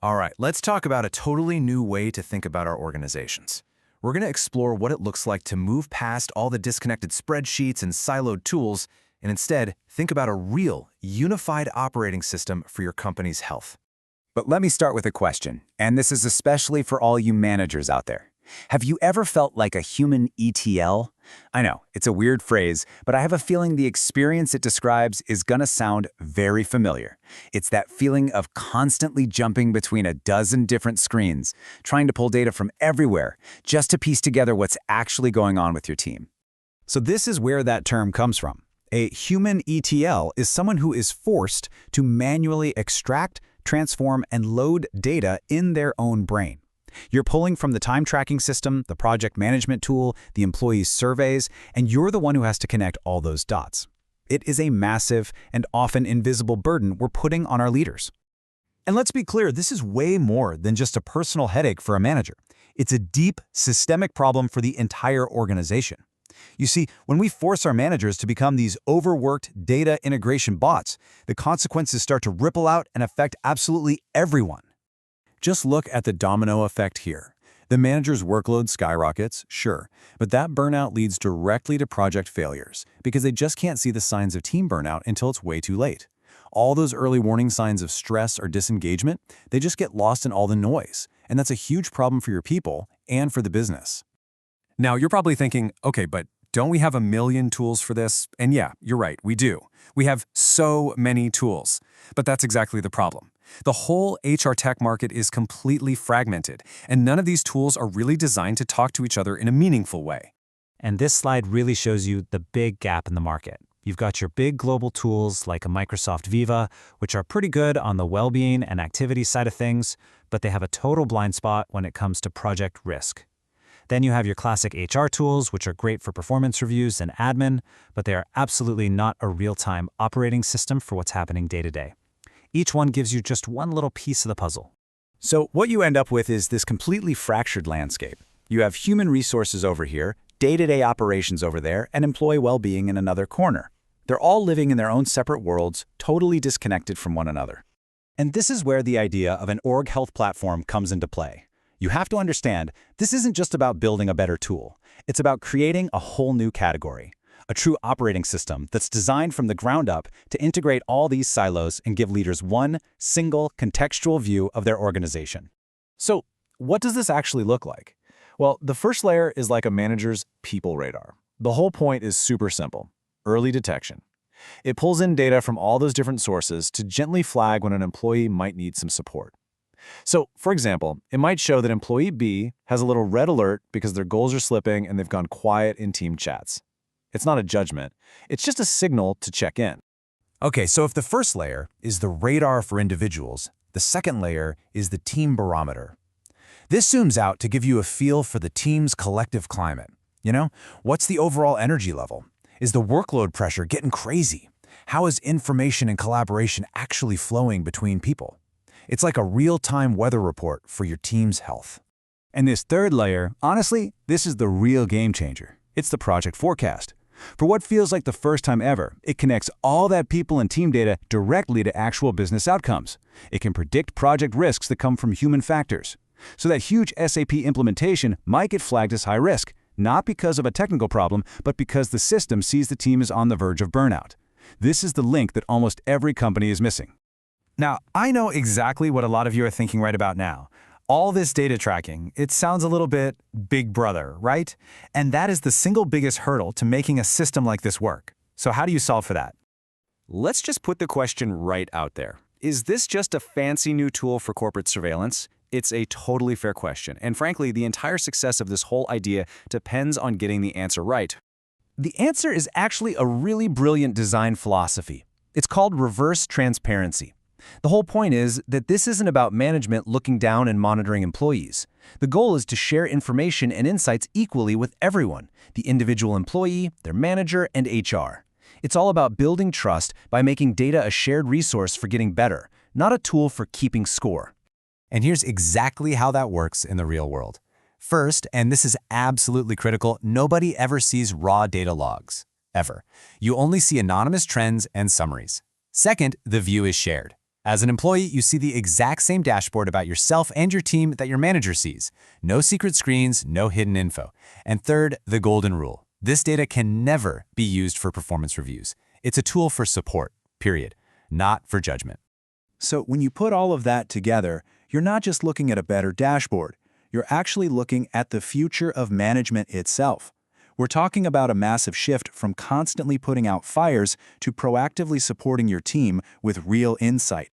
All right, let's talk about a totally new way to think about our organizations. We're going to explore what it looks like to move past all the disconnected spreadsheets and siloed tools and instead think about a real, unified operating system for your company's health. But let me start with a question, and this is especially for all you managers out there. Have you ever felt like a human ETL? I know, it's a weird phrase, but I have a feeling the experience it describes is gonna sound very familiar. It's that feeling of constantly jumping between a dozen different screens, trying to pull data from everywhere, just to piece together what's actually going on with your team. So this is where that term comes from. A human ETL is someone who is forced to manually extract, transform, and load data in their own brain. You're pulling from the time tracking system, the project management tool, the employees' surveys, and you're the one who has to connect all those dots. It is a massive and often invisible burden we're putting on our leaders. And let's be clear, this is way more than just a personal headache for a manager. It's a deep, systemic problem for the entire organization. You see, when we force our managers to become these overworked data integration bots, the consequences start to ripple out and affect absolutely everyone. Just look at the domino effect here. The manager's workload skyrockets, sure, but that burnout leads directly to project failures because they just can't see the signs of team burnout until it's way too late. All those early warning signs of stress or disengagement, they just get lost in all the noise, and that's a huge problem for your people and for the business. Now, you're probably thinking, okay, but don't we have a million tools for this? And yeah, you're right, we do. We have so many tools. But that's exactly the problem. The whole HR tech market is completely fragmented, and none of these tools are really designed to talk to each other in a meaningful way. And this slide really shows you the big gap in the market. You've got your big global tools like a Microsoft Viva, which are pretty good on the well-being and activity side of things, but they have a total blind spot when it comes to project risk. Then you have your classic HR tools, which are great for performance reviews and admin, but they are absolutely not a real-time operating system for what's happening day to day. Each one gives you just one little piece of the puzzle. So what you end up with is this completely fractured landscape. You have human resources over here, day-to-day operations over there, and employee well-being in another corner. They're all living in their own separate worlds, totally disconnected from one another. And this is where the idea of an org health platform comes into play. You have to understand, this isn't just about building a better tool. It's about creating a whole new category, a true operating system that's designed from the ground up to integrate all these silos and give leaders one single contextual view of their organization. So, what does this actually look like? Well, the first layer is like a manager's people radar. The whole point is super simple: early detection. It pulls in data from all those different sources to gently flag when an employee might need some support. So, for example, it might show that employee B has a little red alert because their goals are slipping and they've gone quiet in team chats. It's not a judgment. It's just a signal to check in. Okay, so if the first layer is the radar for individuals, the second layer is the team barometer. This zooms out to give you a feel for the team's collective climate. You know, what's the overall energy level? Is the workload pressure getting crazy? How is information and collaboration actually flowing between people? It's like a real-time weather report for your team's health. And this third layer, honestly, this is the real game changer. It's the project forecast. For what feels like the first time ever, it connects all that people and team data directly to actual business outcomes. It can predict project risks that come from human factors. So that huge SAP implementation might get flagged as high risk, not because of a technical problem, but because the system sees the team is on the verge of burnout. This is the link that almost every company is missing. Now, I know exactly what a lot of you are thinking right about now. All this data tracking, it sounds a little bit Big Brother, right? And that is the single biggest hurdle to making a system like this work. So how do you solve for that? Let's just put the question right out there. Is this just a fancy new tool for corporate surveillance? It's a totally fair question, and frankly, the entire success of this whole idea depends on getting the answer right. The answer is actually a really brilliant design philosophy. It's called reverse transparency. The whole point is that this isn't about management looking down and monitoring employees. The goal is to share information and insights equally with everyone, the individual employee, their manager, and HR. It's all about building trust by making data a shared resource for getting better, not a tool for keeping score. And here's exactly how that works in the real world. First, and this is absolutely critical, nobody ever sees raw data logs, ever. You only see anonymous trends and summaries. Second, the view is shared. As an employee, you see the exact same dashboard about yourself and your team that your manager sees. No secret screens, no hidden info. And third, the golden rule. This data can never be used for performance reviews. It's a tool for support, period, not for judgment. So when you put all of that together, you're not just looking at a better dashboard. You're actually looking at the future of management itself. We're talking about a massive shift from constantly putting out fires to proactively supporting your team with real insight.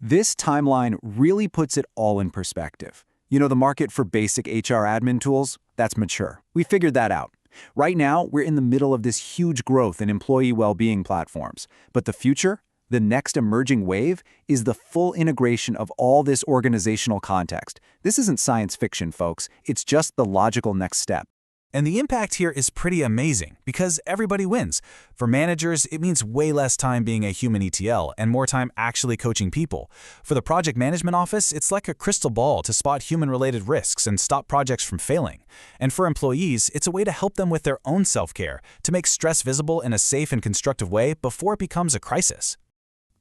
This timeline really puts it all in perspective. You know, the market for basic HR admin tools? That's mature. We figured that out. Right now, we're in the middle of this huge growth in employee well-being platforms. But the future? The next emerging wave is the full integration of all this organizational context. This isn't science fiction, folks. It's just the logical next step. And the impact here is pretty amazing because everybody wins. For managers, it means way less time being a human ETL and more time actually coaching people. For the project management office, it's like a crystal ball to spot human-related risks and stop projects from failing. And for employees, it's a way to help them with their own self-care, to make stress visible in a safe and constructive way before it becomes a crisis.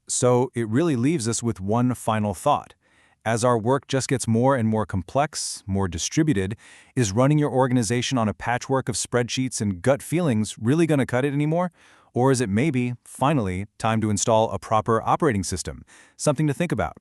So it really leaves us with one final thought. As our work just gets more and more complex, more distributed, is running your organization on a patchwork of spreadsheets and gut feelings really going to cut it anymore? Or is it maybe, finally, time to install a proper operating system? Something to think about.